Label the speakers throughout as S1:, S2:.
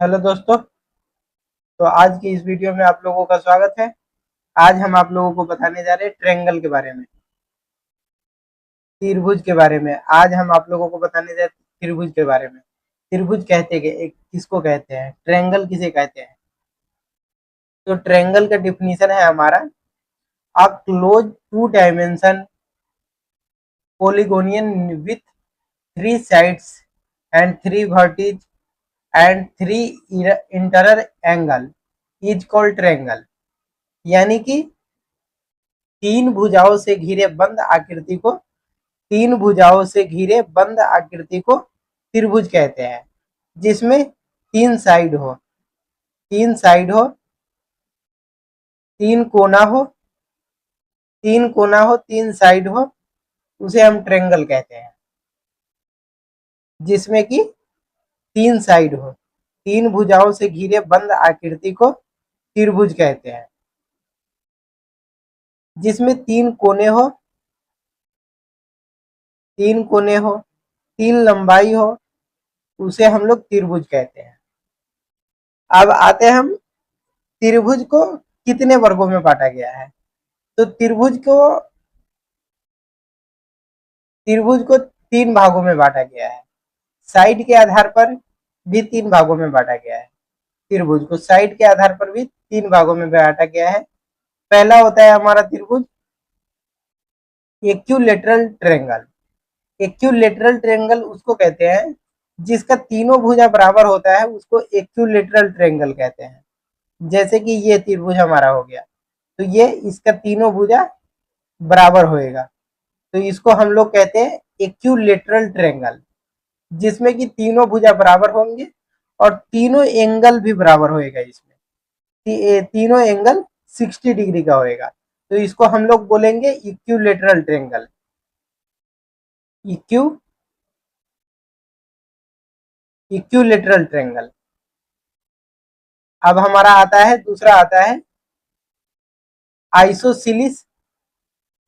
S1: Hello दोस्तों। तो आज की इस वीडियो में आप लोगों का स्वागत है। आज हम आप लोगों को बताने जा रहे हैं ट्रायंगल के बारे में, त्रिभुज के बारे में। आज हम आप लोगों को बताने जा रहे हैं त्रिभुज के बारे में। त्रिभुज कहते किसको कहते हैं, ट्रायंगल किसे कहते हैं। तो ट्रायंगल का डिफिनीशन है हमारा, a close two dimension polygon with three sides and three vertices and three interior angle is called triangle. यानी कि तीन भुजाओं से घिरे बंद आकृति को तीन भुजाओं से घिरे बंद आकृति को त्रिभुज कहते हैं, जिसमें तीन साइड हो, तीन कोना हो, तीन साइड हो, उसे हम ट्रायंगल कहते हैं। जिसमें कि तीन साइड हो, तीन भुजाओं से घिरे बंद आकृति को त्रिभुज कहते हैं। जिसमें तीन कोने हो, तीन लंबाई हो, उसे हम लोग त्रिभुज कहते हैं। अब आते हैं हम त्रिभुज को कितने वर्गों में बांटा गया है। तो त्रिभुज को तीन भागों में बांटा गया है। साइड के आधार पर भी तीन भागों में बांटा गया है। त्रिभुज को साइड के आधार पर भी तीन भागों में बांटा गया है। पहला होता है हमारा त्रिभुज इक्विलैटरल ट्रायंगल। इक्विलैटरल ट्रायंगल उसको कहते हैं जिसका तीनों भुजा बराबर होता है, उसको इक्विलैटरल ट्रायंगल कहते हैं। जैसे कि ये त्रिभुज हमारा हो गया, तो ये इसका तीनों भुजा बराबर होएगा, तो इसको हम लोग कहते हैं इक्विलैटरल ट्रायंगल। जिसमें कि तीनों भुजा बराबर होंगे और तीनों एंगल भी बराबर होएगा। इसमें तीनों एंगल 60 डिग्री का होएगा, तो इसको हम लोग बोलेंगे इक्विलैटरल ट्रायंगल। इक्यू इक्विलैटरल ट्रायंगल। अब हमारा दूसरा आता है isosceles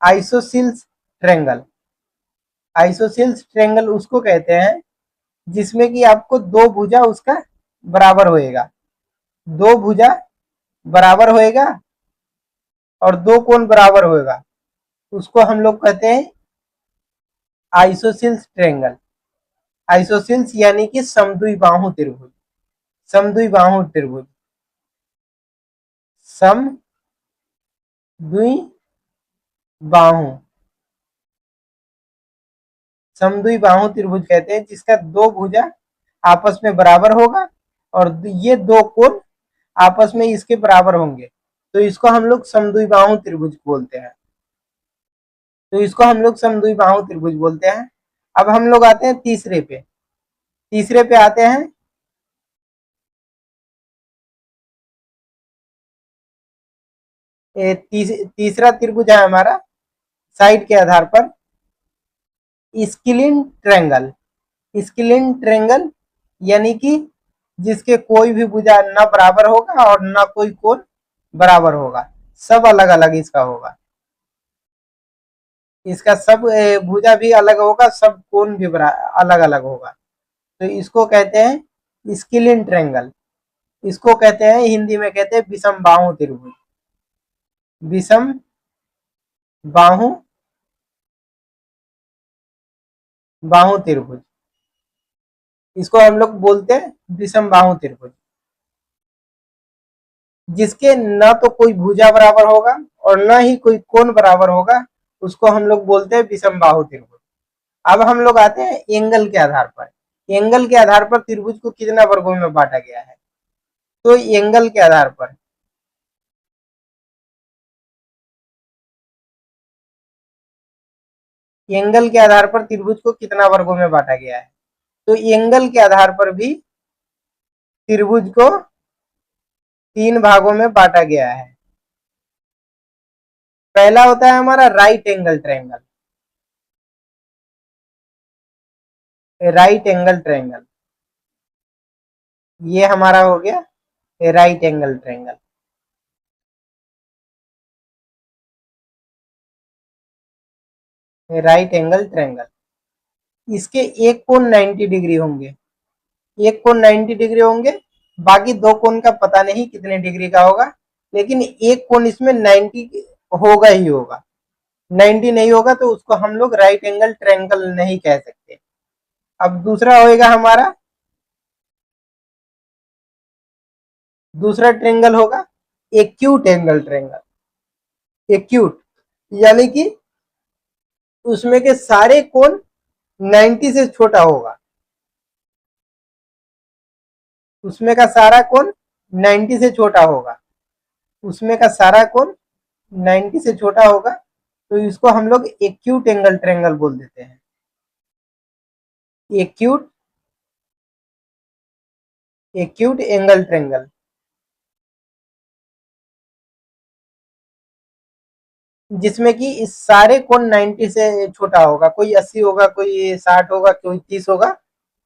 S1: isosceles triangle. Isosceles triangle उसको कहते हैं जिसमें कि आपको दो भुजा उसका बराबर होएगा, दो भुजा बराबर होएगा और दो कोण बराबर होएगा, उसको हम लोग कहते हैं आइसोसिल्स ट्रायंगल। आइसोसिल्स यानी कि समद्विबाहु त्रिभुज। समद्विबाहु त्रिभुज, समद्विबाहु समद्विबाहु त्रिभुज कहते हैं जिसका दो भुजा आपस में बराबर होगा और ये दो कोण आपस में इसके बराबर होंगे, तो इसको हम लोग समद्विबाहु त्रिभुज बोलते हैं। अब हम लोग आते हैं तीसरे पे आते हैं तीसरा त्रिभुज है हमारा साइड के आधार पर स्किलिन ट्रायंगल। स्किलिन ट्रायंगल यानी कि जिसके कोई भी भुजा न बराबर होगा और न कोई कोण बराबर होगा, सब अलग अलग इसका होगा। इसका सब भुजा भी अलग होगा, सब कोण भी अलग अलग होगा, तो इसको कहते हैं स्किलिन ट्रायंगल। इसको कहते हैं, हिंदी में कहते हैं विषम बाहु त्रिभुज। विषम बाहु त्रिभुज, इसको हम लोग बोलते हैं विषम बाहु त्रिभुज। जिसके न तो कोई भुजा बराबर होगा और न ही कोई कोण बराबर होगा, उसको हम लोग बोलते हैं विषम बाहु त्रिभुज। अब हम लोग आते हैं एंगल के आधार पर। एंगल के आधार पर त्रिभुज को कितना वर्गों में बांटा गया है। तो एंगल के आधार पर त्रिभुज को कितना वर्गों में बांटा गया है। तो एंगल के आधार पर भी त्रिभुज को तीन भागों में बांटा गया है। पहला होता है हमारा right angle triangle. Right angle triangle, ये हमारा हो गया right angle triangle. Right angle triangle, इसके एक कोण 90 डिग्री होंगे, एक कोण 90 डिग्री होंगे बाकी दो कोण का पता नहीं कितने डिग्री का होगा, लेकिन एक कोण इसमें 90 होगा ही होगा। 90 नहीं होगा तो उसको हम लोग राइट एंगल ट्रायंगल नहीं कह सकते। अब दूसरा होएगा हमारा, दूसरा ट्रायंगल होगा एक्यूट एंगल ट्रायंगल। एक्यूट यानी कि उसमें के सारे कोण 90 से छोटा होगा, उसमें का सारा कोण 90 से छोटा होगा, उसमें का सारा कोण 90 से छोटा होगा, तो इसको हम लोग एक्यूट एंगल ट्रायंगल बोल देते हैं। एक्यूट एक्यूट एंगल ट्रायंगल, जिसमें कि इस सारे कोण 90 से छोटा होगा, कोई 80 होगा, कोई 60 होगा, कोई 30 होगा,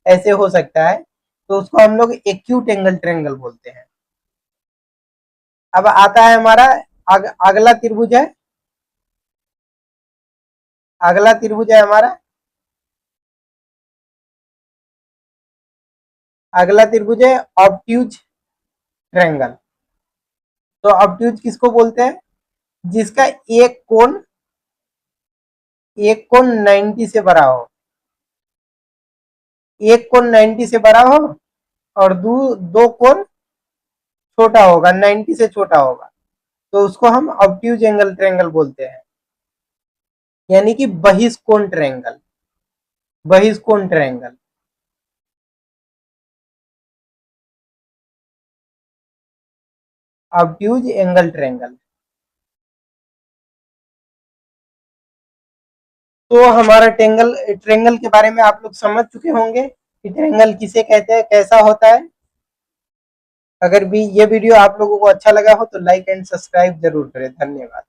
S1: ऐसे हो सकता है, तो उसको हम लोग एक्यूट एंगल ट्रायंगल बोलते हैं। अब आता है हमारा अगला त्रिभुज है, अगला त्रिभुज है हमारा, अगला त्रिभुज है ऑब्ट्यूज ट्रायंगल। तो ऑब्ट्यूज किसको बोलते हैं? जिसका एक कोण 90 से बड़ा हो, एक कोण 90 से बड़ा हो और दो कोण छोटा होगा, 90 से छोटा होगा, तो उसको हम ऑब्ट्यूज एंगल ट्रायंगल बोलते हैं, यानी कि बहिष्कोण ट्रायंगल, बहिष्कोण ट्रायंगल। Obtuse angle triangle. तो हमारा ट्रायंगल ट्रायंगल के बारे में आप लोग समझ चुके होंगे कि ट्रायंगल किसे कहते हैं, कैसा होता है। अगर भी ये वीडियो आप लोगों को अच्छा लगा हो तो लाइक एंड सब्सक्राइब जरूर करें। धन्यवाद।